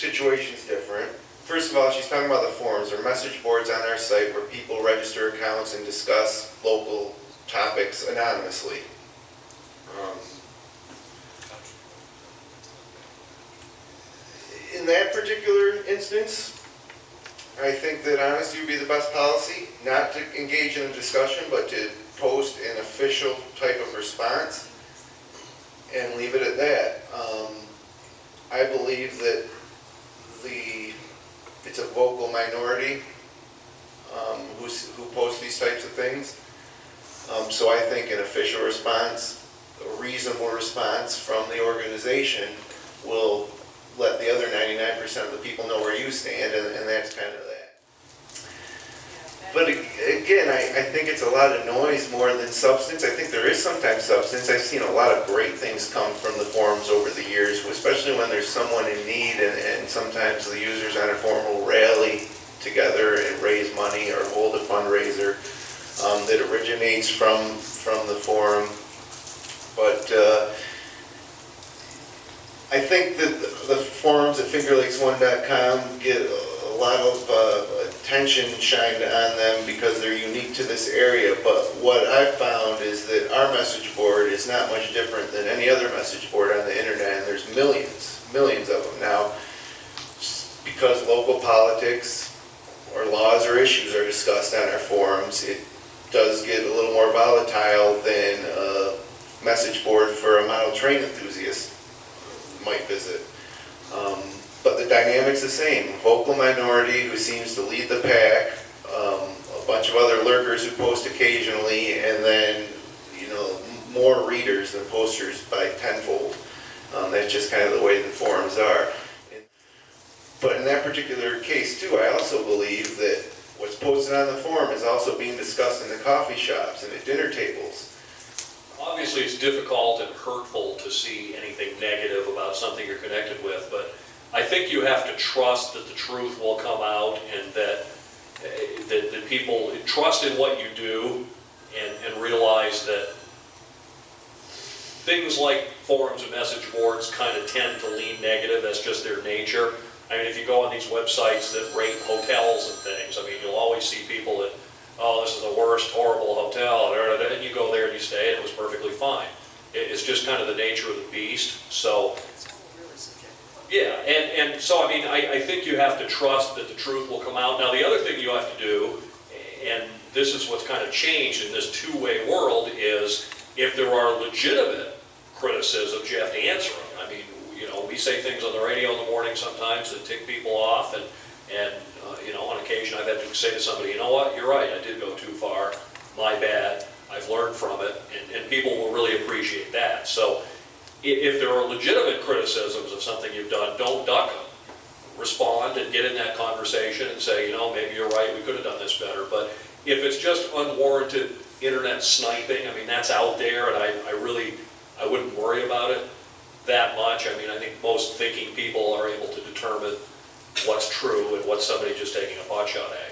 situation's different. First of all, she's talking about the forums. There are message boards on our site where people register accounts and discuss local topics anonymously. In that particular instance, I think that honesty would be the best policy, not to engage in a discussion, but to post an official type of response and leave it at that. I believe that it's a vocal minority who post these types of things. So I think an official response, a reasonable response from the organization will let the other 99% of the people know where you stand, and that's kind of that. But again, I think it's a lot of noise more than substance. I think there is sometimes substance. I've seen a lot of great things come from the forums over the years, especially when there's someone in need, and sometimes the users on a forum will rally together and raise money or hold a fundraiser that originates from the forum. But I think that the forums at FingerLakes1.com get a lot of attention shined on them because they're unique to this area. But what I've found is that our message board is not much different than any other message board on the internet, and there's millions of them now. Because local politics or laws or issues are discussed on our forums, it does get a little more volatile than a message board for a model train enthusiast might visit. But the dynamic's the same. Vocal minority who seems to lead the pack, a bunch of other lurkers who post occasionally, and then, you know, more readers than posters by tenfold. That's just kind of the way the forums are. But in that particular case too, I also believe that what's posted on the forum is also being discussed in the coffee shops and at dinner tables. Obviously, it's difficult and hurtful to see anything negative about something you're connected with, but I think you have to trust that the truth will come out, and that people trust in what you do, and realize that things like forums and message boards kind of tend to lean negative. That's just their nature. I mean, if you go on these websites that rate hotels and things, I mean, you'll always see people that, oh, this is the worst, horrible hotel, and you go there and you stay, and it was perfectly fine. It's just kind of the nature of the beast. So, yeah, and so, I mean, I think you have to trust that the truth will come out. Now, the other thing you have to do, and this is what's kind of changed in this two-way world, is if there are legitimate criticisms, you have to answer them. I mean, you know, we say things on the radio in the morning sometimes that tick people off, and you know, on occasion I've had to say to somebody, you know what, you're right, I did go too far, my bad, I've learned from it, and people will really appreciate that. So if there are legitimate criticisms of something you've done, don't duck them. Respond and get in that conversation and say, you know, maybe you're right, we could have done this better. But if it's just unwarranted internet sniping, I mean, that's out there, and I wouldn't worry about it that much. I mean, I think most thinking people are able to determine what's true and what's somebody just taking a pot shot at you.